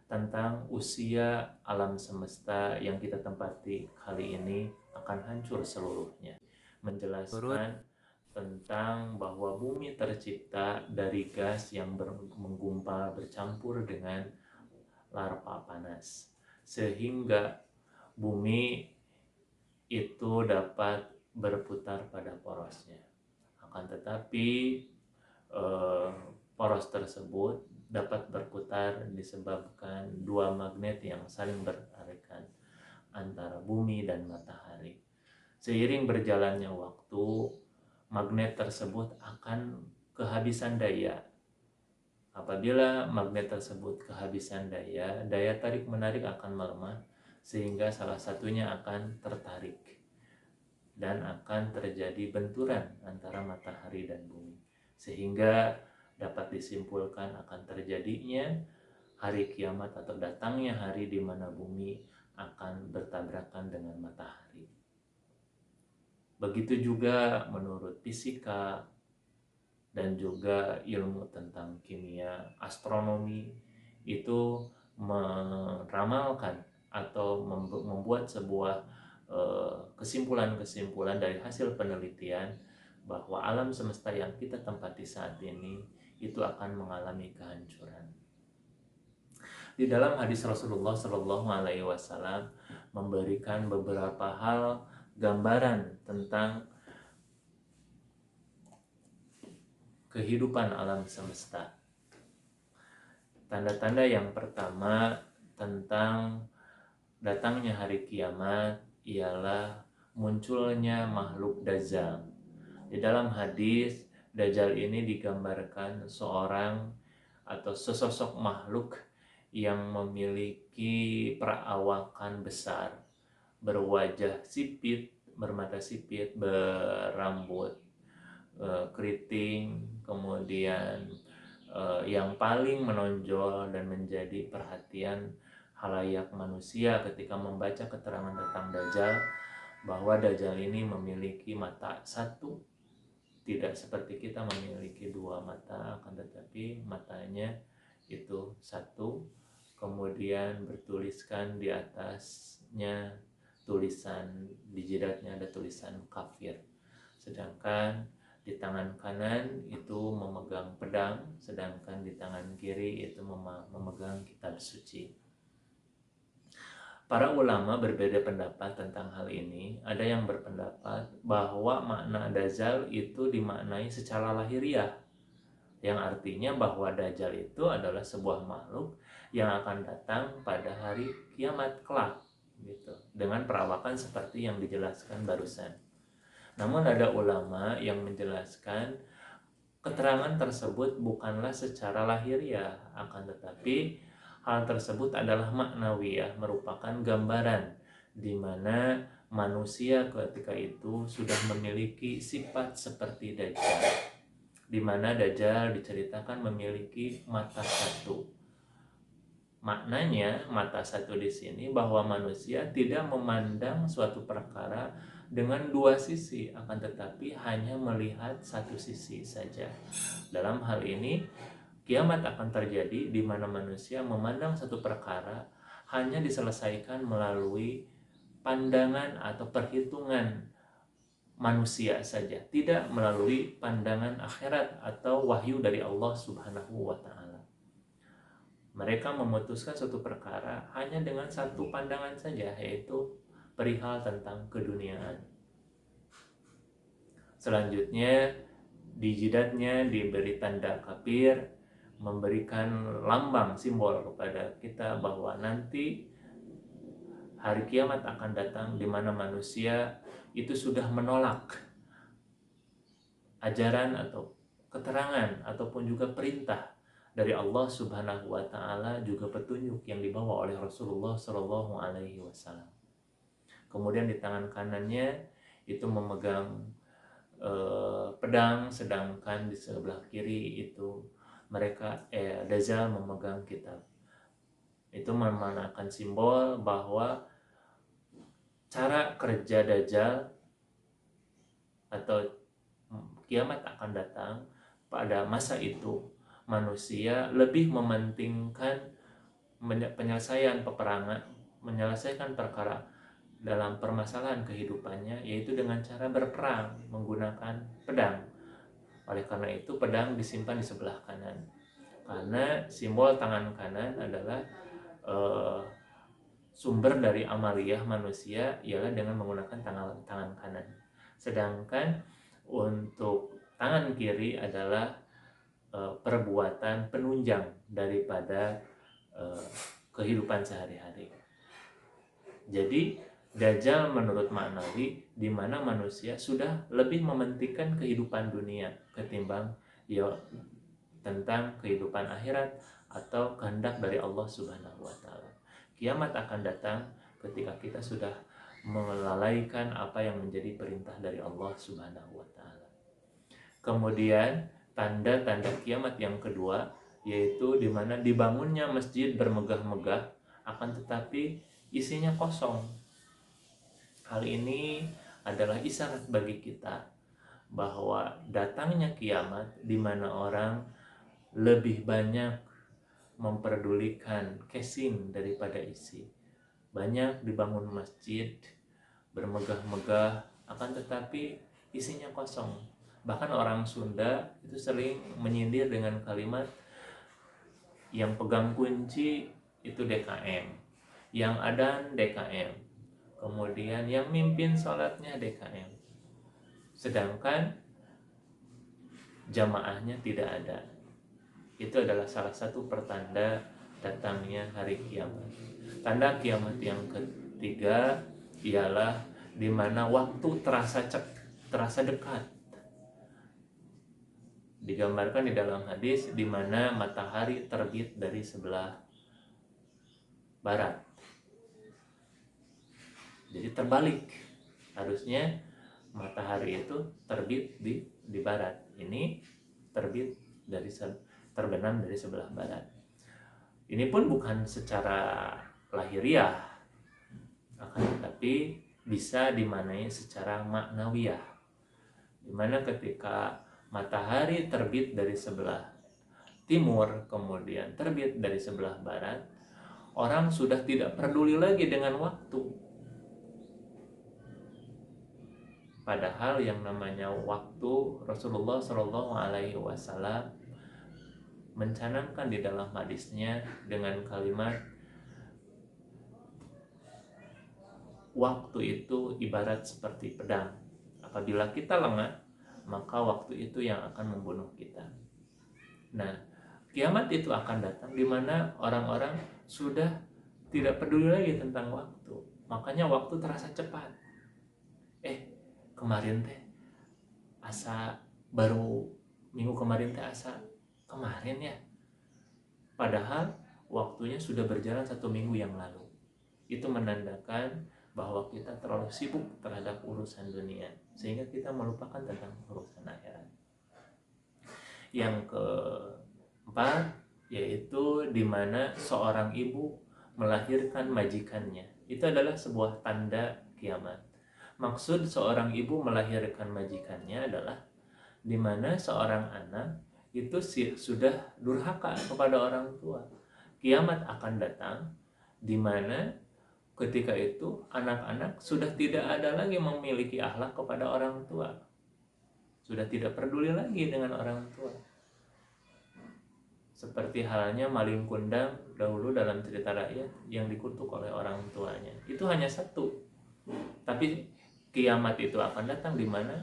tentang usia alam semesta yang kita tempati kali ini akan hancur seluruhnya. Turut. Menjelaskan tentang bahwa bumi tercipta dari gas yang menggumpal bercampur dengan larva panas, sehingga bumi itu dapat berputar pada porosnya. Akan tetapi eh, poros tersebut dapat berputar disebabkan dua magnet yang saling bertarikan antara bumi dan matahari. Seiring berjalannya waktu, magnet tersebut akan kehabisan daya. Apabila magnet tersebut kehabisan daya, daya tarik-menarik akan melemah sehingga salah satunya akan tertarik dan akan terjadi benturan antara matahari dan bumi. Sehingga dapat disimpulkan akan terjadinya hari kiamat atau datangnya hari di mana bumi akan bertabrakan dengan matahari. Begitu juga menurut fisika dan juga ilmu tentang kimia, astronomi itu meramalkan atau membuat sebuah kesimpulan-kesimpulan dari hasil penelitian bahwa alam semesta yang kita tempati saat ini itu akan mengalami kehancuran. Di dalam hadis Rasulullah Shallallahu Alaihi Wasallam memberikan beberapa hal gambaran tentang kehidupan alam semesta. Tanda-tanda yang pertama tentang datangnya hari kiamat ialah munculnya makhluk Dajjal. Di dalam hadis, Dajjal ini digambarkan seorang atau sesosok makhluk yang memiliki perawakan besar, berwajah sipit, bermata sipit, berambut keriting, kemudian yang paling menonjol dan menjadi perhatian halayak manusia ketika membaca keterangan tentang Dajjal, bahwa Dajjal ini memiliki mata satu, tidak seperti kita memiliki dua mata, akan tetapi matanya itu satu, kemudian bertuliskan di atasnya tulisan, di jidatnya ada tulisan kafir, sedangkan di tangan kanan itu memegang pedang, sedangkan di tangan kiri itu memegang kitab suci. Para ulama berbeda pendapat tentang hal ini. Ada yang berpendapat bahwa makna Dajjal itu dimaknai secara lahiriah, yang artinya bahwa Dajjal itu adalah sebuah makhluk yang akan datang pada hari kiamat kelak, gitu, dengan perawakan seperti yang dijelaskan barusan. Namun ada ulama yang menjelaskan keterangan tersebut bukanlah secara lahiriah, akan tetapi hal tersebut adalah maknawiyah, merupakan gambaran di mana manusia ketika itu sudah memiliki sifat seperti Dajjal, di mana Dajjal diceritakan memiliki mata satu. Maknanya mata satu di sini bahwa manusia tidak memandang suatu perkara dengan dua sisi, akan tetapi hanya melihat satu sisi saja. Dalam hal ini, kiamat akan terjadi di mana manusia memandang satu perkara hanya diselesaikan melalui pandangan atau perhitungan manusia saja, tidak melalui pandangan akhirat atau wahyu dari Allah Subhanahu wa Ta'ala. Mereka memutuskan suatu perkara hanya dengan satu pandangan saja, yaitu perihal tentang keduniaan. Selanjutnya, di jidatnya diberi tanda kafir, memberikan lambang simbol kepada kita bahwa nanti hari kiamat akan datang di mana manusia itu sudah menolak ajaran atau keterangan ataupun juga perintah dari Allah Subhanahu wa Ta'ala, juga petunjuk yang dibawa oleh Rasulullah Shallallahu Alaihi Wasallam. Kemudian di tangan kanannya itu memegang pedang, sedangkan di sebelah kiri itu Dajjal memegang kitab. Itu memanakan simbol bahwa cara kerja Dajjal atau kiamat akan datang pada masa itu manusia lebih mementingkan penyelesaian peperangan, menyelesaikan perkara dalam permasalahan kehidupannya, yaitu dengan cara berperang menggunakan pedang. Oleh karena itu pedang disimpan di sebelah kanan, karena simbol tangan kanan adalah sumber dari amaliyah manusia ialah dengan menggunakan tangan kanan. Sedangkan untuk tangan kiri adalah perbuatan penunjang daripada kehidupan sehari-hari. Jadi Dajjal menurut maknawi di mana manusia sudah lebih mementingkan kehidupan dunia ketimbang tentang kehidupan akhirat atau kehendak dari Allah Subhanahu wa taala. Kiamat akan datang ketika kita sudah melalaikan apa yang menjadi perintah dari Allah Subhanahu wa taala. Kemudian tanda-tanda kiamat yang kedua yaitu di mana dibangunnya masjid bermegah-megah akan tetapi isinya kosong. Hal ini adalah isyarat bagi kita bahwa datangnya kiamat di mana orang lebih banyak memperdulikan casing daripada isi. Banyak dibangun masjid bermegah-megah akan tetapi isinya kosong. Bahkan orang Sunda itu sering menyindir dengan kalimat yang pegang kunci itu DKM, yang adzan DKM, kemudian yang mimpin sholatnya DKM, sedangkan jamaahnya tidak ada. Itu adalah salah satu pertanda datangnya hari kiamat. Tanda kiamat yang ketiga ialah di mana waktu terasa dekat. Digambarkan di dalam hadis di mana matahari terbit dari sebelah barat. Jadi terbalik. Harusnya matahari itu terbit di barat. Ini terbit terbenam dari sebelah barat. Ini pun bukan secara lahiriah, akan tetapi bisa dimaknai secara maknawiyah, di mana ketika matahari terbit dari sebelah timur kemudian terbit dari sebelah barat, orang sudah tidak peduli lagi dengan waktu. Padahal yang namanya waktu Rasulullah Shallallahu Alaihi Wasallam mencanangkan di dalam hadisnya dengan kalimat waktu itu ibarat seperti pedang. Apabila kita lengah, maka waktu itu yang akan membunuh kita. Nah, kiamat itu akan datang di mana orang-orang sudah tidak peduli lagi tentang waktu. Makanya waktu terasa cepat. Kemarin teh asa baru minggu kemarin teh asa kemarin ya. Padahal waktunya sudah berjalan 1 minggu yang lalu. Itu menandakan bahwa kita terlalu sibuk terhadap urusan dunia sehingga kita melupakan tentang urusan akhirat. Yang keempat yaitu di mana seorang ibu melahirkan majikannya. Itu adalah sebuah tanda kiamat. Maksud seorang ibu melahirkan majikannya adalah di mana seorang anak itu sudah durhaka kepada orang tua. Kiamat akan datang di mana ketika itu anak-anak sudah tidak ada lagi memiliki akhlak kepada orang tua. Sudah tidak peduli lagi dengan orang tua. Seperti halnya maling kundang dahulu dalam cerita rakyat yang dikutuk oleh orang tuanya. Itu hanya satu. Tapi kiamat itu akan datang di mana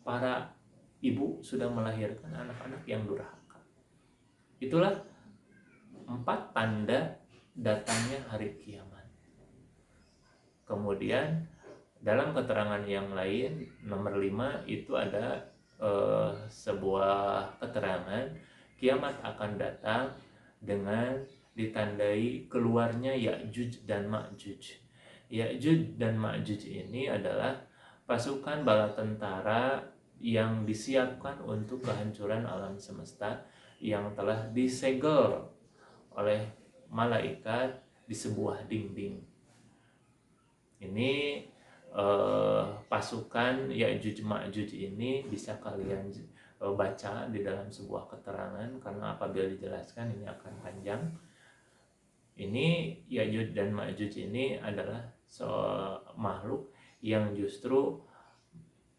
para ibu sudah melahirkan anak-anak yang durhaka. Itulah 4 tanda datangnya hari kiamat. Kemudian dalam keterangan yang lain nomor 5 itu ada sebuah keterangan kiamat akan datang dengan ditandai keluarnya Ya'juj dan Ma'juj. Ya'juj dan Ma'juj ini adalah pasukan bala tentara yang disiapkan untuk kehancuran alam semesta yang telah disegel oleh malaikat di sebuah dinding. Ini pasukan Ya'juj Ma'juj ini bisa kalian baca di dalam sebuah keterangan, karena apabila dijelaskan ini akan panjang. Ini Ya'juj dan Ma'juj ini adalah makhluk yang justru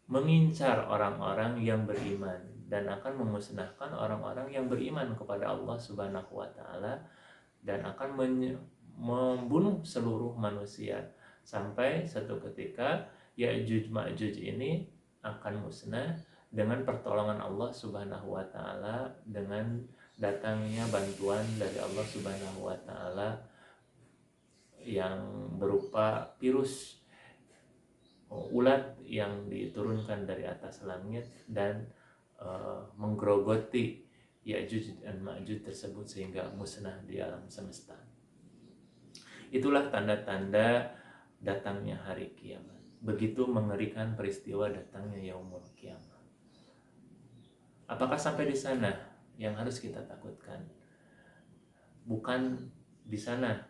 mengincar orang-orang yang beriman dan akan memusnahkan orang-orang yang beriman kepada Allah Subhanahu wa taala, dan akan membunuh seluruh manusia sampai satu ketika Ya'juj Ma'juj ini akan musnah dengan pertolongan Allah Subhanahu wa taala, dengan datangnya bantuan dari Allah Subhanahu wa taala yang berupa virus ulat yang diturunkan dari atas langit dan menggerogoti Ya'juj dan Ma'juj tersebut sehingga musnah di alam semesta. Itulah tanda-tanda datangnya hari kiamat. Begitu mengerikan peristiwa datangnya yaumul kiamat. Apakah sampai di sana yang harus kita takutkan? Bukan di sana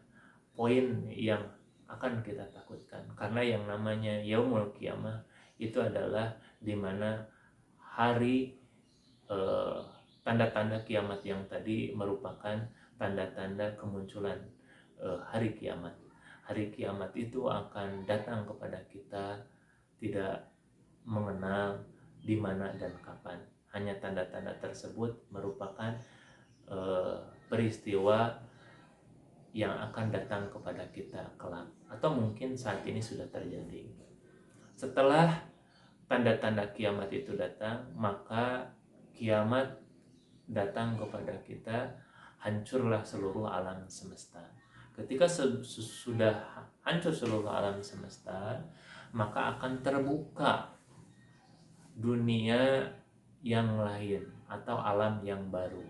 poin yang akan kita takutkan, karena yang namanya yaumul kiamah itu adalah di mana hari tanda-tanda kiamat yang tadi merupakan tanda-tanda kemunculan hari kiamat. Hari kiamat itu akan datang kepada kita tidak mengenal di mana dan kapan. Hanya tanda-tanda tersebut merupakan peristiwa yang akan datang kepada kita kelak, atau mungkin saat ini sudah terjadi. Setelah tanda-tanda kiamat itu datang, maka kiamat datang kepada kita, hancurlah seluruh alam semesta. Ketika sudah hancur seluruh alam semesta, maka akan terbuka dunia yang lain atau alam yang baru.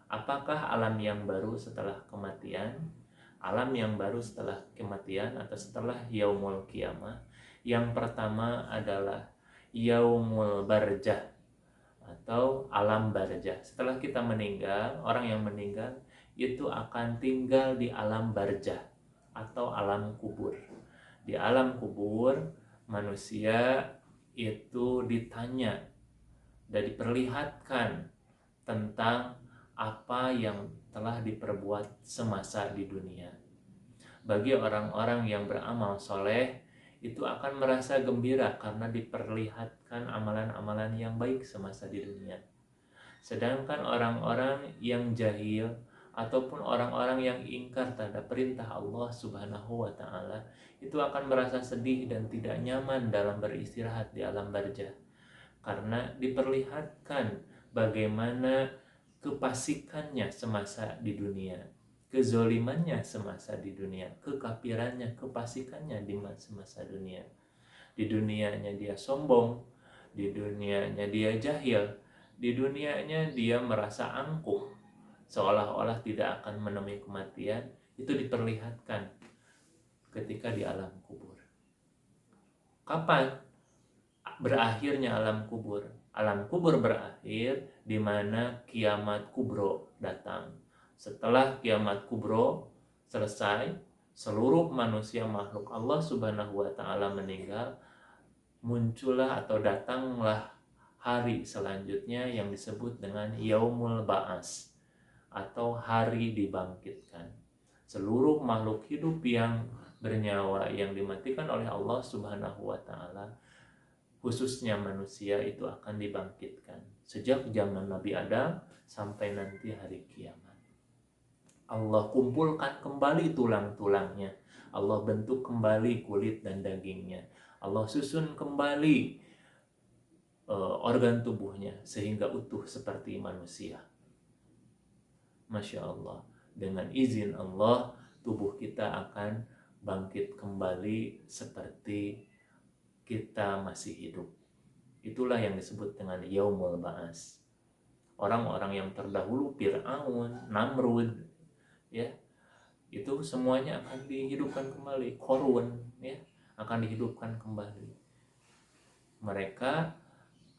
Apakah alam yang baru setelah kematian? Alam yang baru setelah kematian atau setelah yaumul kiamah, yang pertama adalah yaumul barzah atau alam barzah. Setelah kita meninggal, orang yang meninggal itu akan tinggal di alam barzah atau alam kubur. Di alam kubur, manusia itu ditanya dan diperlihatkan tentang apa yang telah diperbuat semasa di dunia. Bagi orang-orang yang beramal soleh, itu akan merasa gembira karena diperlihatkan amalan-amalan yang baik semasa di dunia. Sedangkan orang-orang yang jahil ataupun orang-orang yang ingkar terhadap perintah Allah Subhanahu wa taala, itu akan merasa sedih dan tidak nyaman dalam beristirahat di alam barzah, karena diperlihatkan bagaimana kefasikannya semasa di dunia, kezolimannya semasa di dunia, kekafirannya, kefasikannya di semasa dunia. Di dunianya dia sombong, di dunianya dia jahil, di dunianya dia merasa angkuh, seolah-olah tidak akan menemui kematian. Itu diperlihatkan ketika di alam kubur. Kapan berakhirnya alam kubur? Alam kubur berakhir di mana kiamat kubro datang. Setelah kiamat kubro selesai, seluruh manusia makhluk Allah Subhanahu wa taala meninggal, muncullah atau datanglah hari selanjutnya yang disebut dengan yaumul ba'as atau hari dibangkitkan. Seluruh makhluk hidup yang bernyawa yang dimatikan oleh Allah Subhanahu wa taala, khususnya manusia, itu akan dibangkitkan sejak zaman Nabi Adam sampai nanti hari kiamat. Allah kumpulkan kembali tulang-tulangnya, Allah bentuk kembali kulit dan dagingnya, Allah susun kembali organ tubuhnya sehingga utuh seperti manusia. Masya Allah, dengan izin Allah tubuh kita akan bangkit kembali seperti kita masih hidup. Itulah yang disebut dengan yaumul ba'as. Orang-orang yang terdahulu, Fir'aun, Namrud, ya, itu semuanya akan dihidupkan kembali. Qarun, ya, akan dihidupkan kembali. Mereka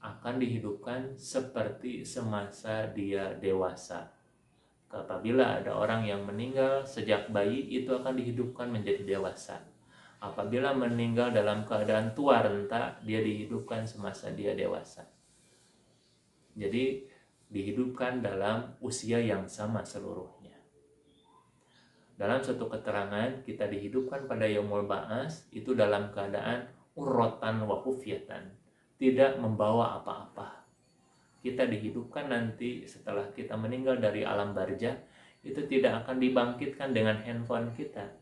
akan dihidupkan seperti semasa dia dewasa. Apabila ada orang yang meninggal sejak bayi, itu akan dihidupkan menjadi dewasa. Apabila meninggal dalam keadaan tua renta, dia dihidupkan semasa dia dewasa. Jadi dihidupkan dalam usia yang sama seluruhnya. Dalam suatu keterangan, kita dihidupkan pada yaumul ba'ats itu dalam keadaan urrotan wa hufyatan, tidak membawa apa-apa. Kita dihidupkan nanti setelah kita meninggal dari alam barzah, itu tidak akan dibangkitkan dengan handphone kita,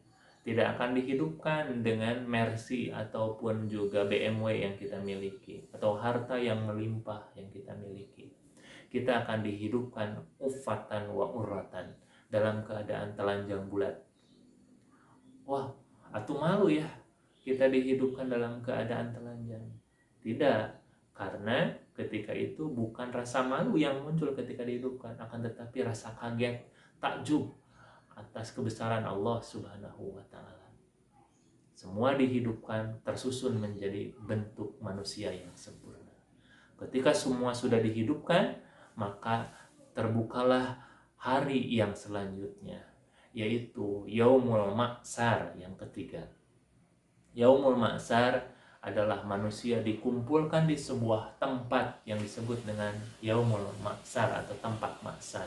tidak akan dihidupkan dengan Mercy ataupun juga BMW yang kita miliki, atau harta yang melimpah yang kita miliki. Kita akan dihidupkan ufatan wa urratan, dalam keadaan telanjang bulat. Wah, atuh malu ya kita dihidupkan dalam keadaan telanjang. Tidak, karena ketika itu bukan rasa malu yang muncul ketika dihidupkan, akan tetapi rasa kaget, takjub atas kebesaran Allah Subhanahu wa Ta'ala. Semua dihidupkan tersusun menjadi bentuk manusia yang sempurna. Ketika semua sudah dihidupkan, maka terbukalah hari yang selanjutnya, yaitu Yaumul Ma'sar yang ketiga. Yaumul Ma'sar adalah manusia dikumpulkan di sebuah tempat yang disebut dengan Yaumul Ma'sar atau tempat Ma'sar.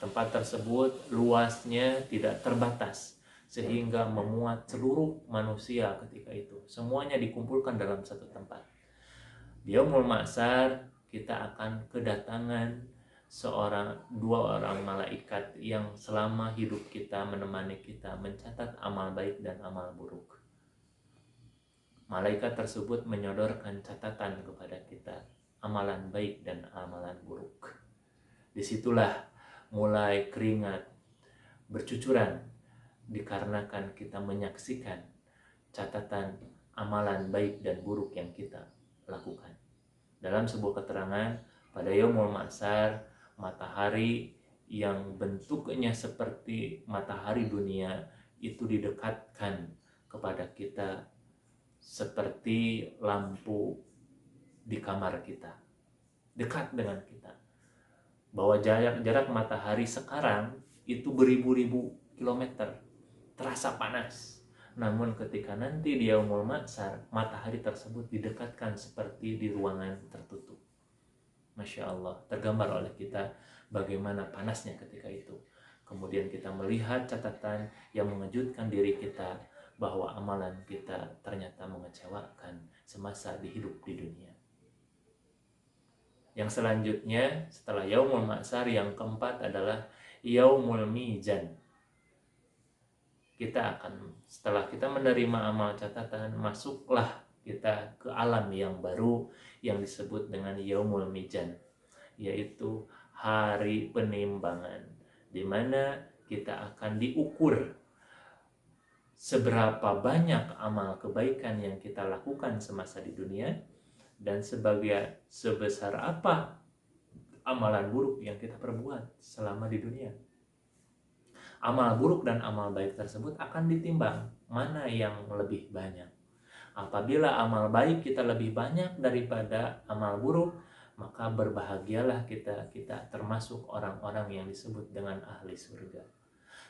Tempat tersebut luasnya tidak terbatas sehingga memuat seluruh manusia ketika itu. Semuanya dikumpulkan dalam satu tempat. Di Yaumul Ma'sar kita akan kedatangan dua orang malaikat yang selama hidup kita menemani kita mencatat amal baik dan amal buruk. Malaikat tersebut menyodorkan catatan kepada kita, amalan baik dan amalan buruk. Disitulah mulai keringat bercucuran dikarenakan kita menyaksikan catatan amalan baik dan buruk yang kita lakukan. Dalam sebuah keterangan, pada Yaumul Ma'sar, matahari yang bentuknya seperti matahari dunia itu didekatkan kepada kita seperti lampu di kamar kita, dekat dengan kita. Bahwa jarak matahari sekarang itu beribu-ribu kilometer, terasa panas. Namun ketika nanti di Yaumul Ma'sar, matahari tersebut didekatkan seperti di ruangan tertutup. Masya Allah, tergambar oleh kita bagaimana panasnya ketika itu. Kemudian kita melihat catatan yang mengejutkan diri kita, bahwa amalan kita ternyata mengecewakan semasa hidup di dunia. Yang selanjutnya setelah Yaumul Ma'sar, yang keempat adalah Yaumul Mizan. Setelah kita menerima amal catatan, masuklah kita ke alam yang baru yang disebut dengan Yaumul Mizan, yaitu hari penimbangan, di mana kita akan diukur seberapa banyak amal kebaikan yang kita lakukan semasa di dunia, dan sebesar apa amalan buruk yang kita perbuat selama di dunia. Amal buruk dan amal baik tersebut akan ditimbang mana yang lebih banyak. Apabila amal baik kita lebih banyak daripada amal buruk, maka berbahagialah kita termasuk orang-orang yang disebut dengan ahli surga.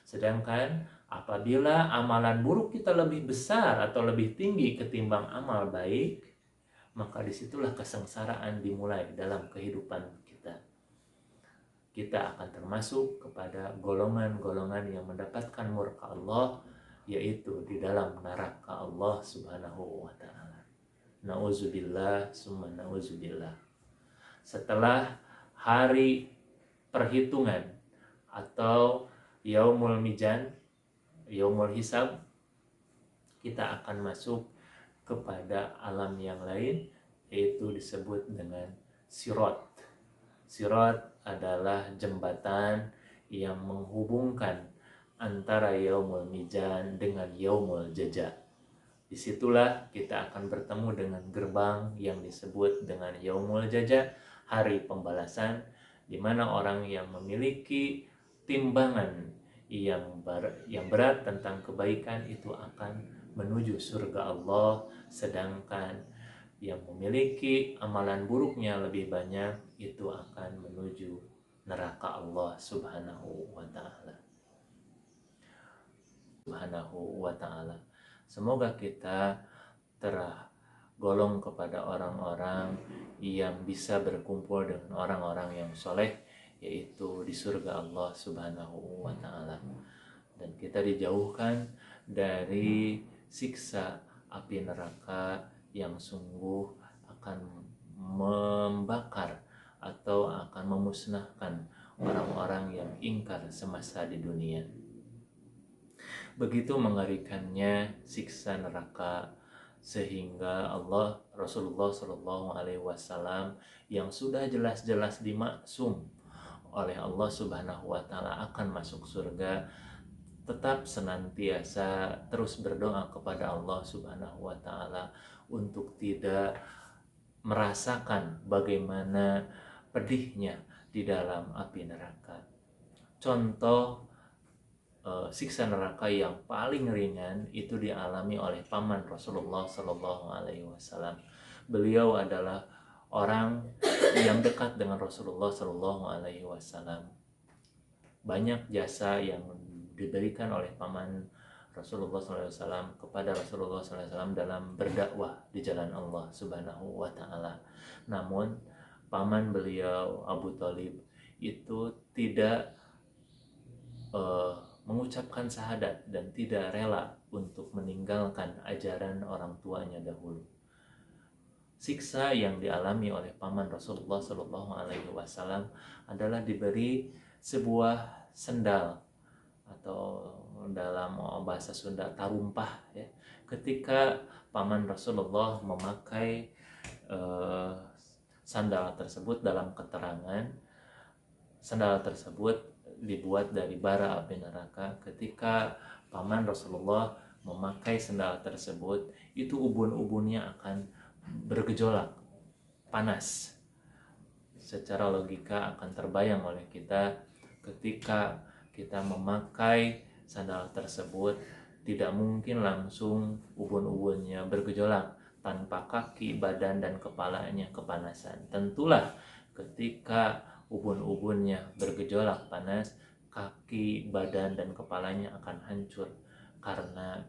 Sedangkan apabila amalan buruk kita lebih besar atau lebih tinggi ketimbang amal baik, maka disitulah kesengsaraan dimulai dalam kehidupan kita. Kita akan termasuk kepada golongan-golongan yang mendapatkan murka Allah, yaitu di dalam neraka Allah Subhanahu wa Ta'ala. Nauzubillah summa nauzubillah. Setelah hari perhitungan atau Yaumul Mizan, Yaumul Hisab, kita akan masuk kepada alam yang lain, yaitu disebut dengan Sirat. Sirat adalah jembatan yang menghubungkan antara Yaumul Mizan dengan Yaumul Jaza. Disitulah kita akan bertemu dengan gerbang yang disebut dengan Yaumul Jaza, hari pembalasan, di mana orang yang memiliki timbangan yang berat tentang kebaikan itu akan menuju surga Allah, sedangkan yang memiliki amalan buruknya lebih banyak itu akan menuju neraka Allah Subhanahu wa Ta'ala. Subhanahu wa Ta'ala. Semoga kita tergolong kepada orang-orang yang bisa berkumpul dengan orang-orang yang soleh, yaitu di surga Allah Subhanahu wa Ta'ala. Dan kita dijauhkan dari siksa api neraka yang sungguh akan membakar atau akan memusnahkan orang-orang yang ingkar semasa di dunia. Begitu mengerikannya siksa neraka, sehingga Rasulullah Shallallahu Alaihi Wasallam yang sudah jelas-jelas dimaksum oleh Allah Subhanahu Wa Taala akan masuk surga, tetap senantiasa terus berdoa kepada Allah Subhanahu Wa Taala untuk tidak merasakan bagaimana pedihnya di dalam api neraka. Contoh siksa neraka yang paling ringan itu dialami oleh paman Rasulullah Shallallahu Alaihi Wasallam. Beliau adalah orang yang dekat dengan Rasulullah Shallallahu Alaihi Wasallam. Banyak jasa yang diberikan oleh paman Rasulullah SAW kepada Rasulullah SAW dalam berdakwah di jalan Allah Subhanahu wa Ta'ala. Namun paman beliau Abu Thalib itu tidak mengucapkan syahadat dan tidak rela untuk meninggalkan ajaran orang tuanya dahulu. Siksa yang dialami oleh paman Rasulullah SAW adalah diberi sebuah sendal atau dalam bahasa Sunda tarumpah ya, ketika paman Rasulullah memakai sandal tersebut. Dalam keterangan, sandal tersebut dibuat dari bara api neraka. Ketika paman Rasulullah memakai sandal tersebut, itu ubun-ubunnya akan bergejolak, panas. Secara logika akan terbayang oleh kita, ketika kita memakai sandal tersebut, tidak mungkin langsung ubun-ubunnya bergejolak tanpa kaki, badan, dan kepalanya kepanasan. Tentulah ketika ubun-ubunnya bergejolak panas, kaki, badan, dan kepalanya akan hancur karena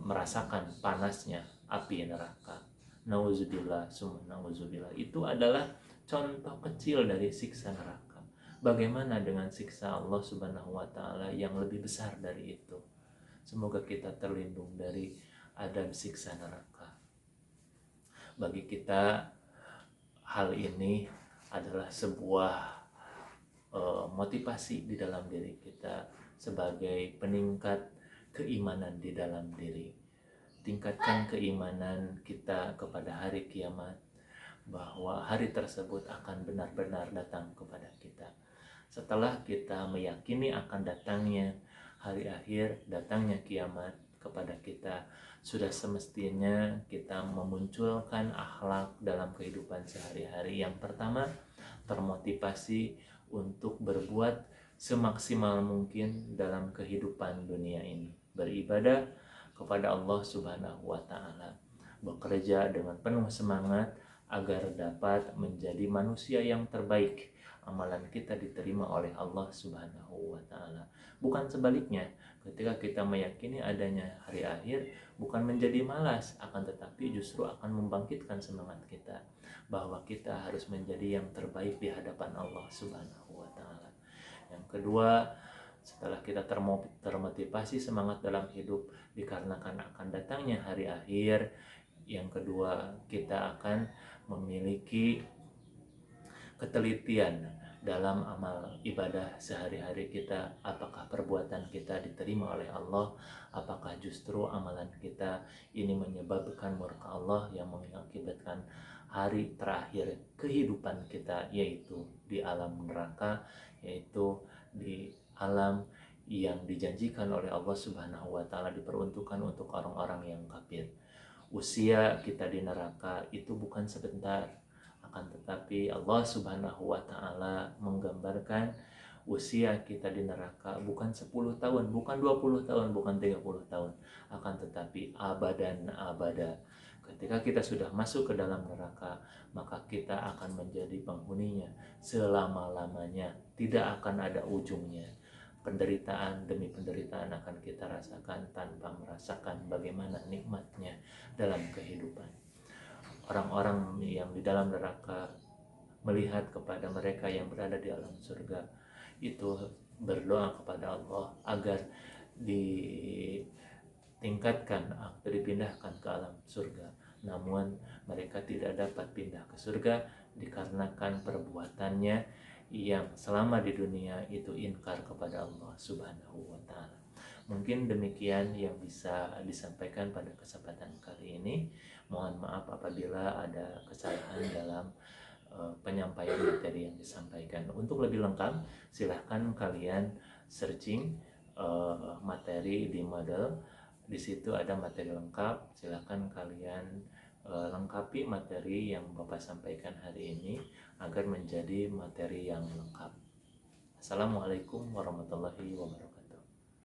merasakan panasnya api neraka. Nauzubillah, summa nauzubillah. Itu adalah contoh kecil dari siksa neraka. Bagaimana dengan siksa Allah Subhanahu wa Ta'ala yang lebih besar dari itu? Semoga kita terlindung dari adab siksa neraka. Bagi kita, hal ini adalah sebuah motivasi di dalam diri kita sebagai peningkat keimanan di dalam diri. Tingkatkan keimanan kita kepada hari kiamat, bahwa hari tersebut akan benar-benar datang kepada kita. Setelah kita meyakini akan datangnya hari akhir, datangnya kiamat kepada kita, sudah semestinya kita memunculkan akhlak dalam kehidupan sehari-hari. Yang pertama, termotivasi untuk berbuat semaksimal mungkin dalam kehidupan dunia ini, beribadah kepada Allah Subhanahu wa Ta'ala, bekerja dengan penuh semangat agar dapat menjadi manusia yang terbaik, amalan kita diterima oleh Allah Subhanahu wa Ta'ala. Bukan sebaliknya, ketika kita meyakini adanya hari akhir, bukan menjadi malas, akan tetapi justru akan membangkitkan semangat kita bahwa kita harus menjadi yang terbaik di hadapan Allah Subhanahu wa Ta'ala. Yang kedua, setelah kita termotivasi semangat dalam hidup dikarenakan akan datangnya hari akhir, yang kedua, kita akan memiliki ketelitian dalam amal ibadah sehari-hari kita. Apakah perbuatan kita diterima oleh Allah? Apakah justru amalan kita ini menyebabkan murka Allah yang mengakibatkan hari terakhir kehidupan kita, yaitu di alam neraka, yaitu di alam yang dijanjikan oleh Allah Subhanahu wa Ta'ala diperuntukkan untuk orang-orang yang kafir. Usia kita di neraka itu bukan sebentar, akan tetapi Allah Subhanahu wa Ta'ala menggambarkan usia kita di neraka bukan 10 tahun, bukan 20 tahun, bukan 30 tahun, akan tetapi abadan abada. Ketika kita sudah masuk ke dalam neraka, maka kita akan menjadi penghuninya selama-lamanya, tidak akan ada ujungnya. penderitaan demi penderitaan akan kita rasakan tanpa merasakan bagaimana nikmatnya dalam kehidupan. Orang-orang yang di dalam neraka melihat kepada mereka yang berada di alam surga itu berdoa kepada Allah agar ditingkatkan atau dipindahkan ke alam surga, namun mereka tidak dapat pindah ke surga dikarenakan perbuatannya yang selama di dunia itu inkar kepada Allah Subhanahu wa Ta'ala. Mungkin demikian yang bisa disampaikan pada kesempatan kali ini. Mohon maaf apabila ada kesalahan dalam penyampaian materi yang disampaikan. Untuk lebih lengkap, silahkan kalian searching materi di Moodle. Di situ ada materi lengkap. Silahkan kalian lengkapi materi yang Bapak sampaikan hari ini agar menjadi materi yang lengkap. Assalamualaikum warahmatullahi wabarakatuh.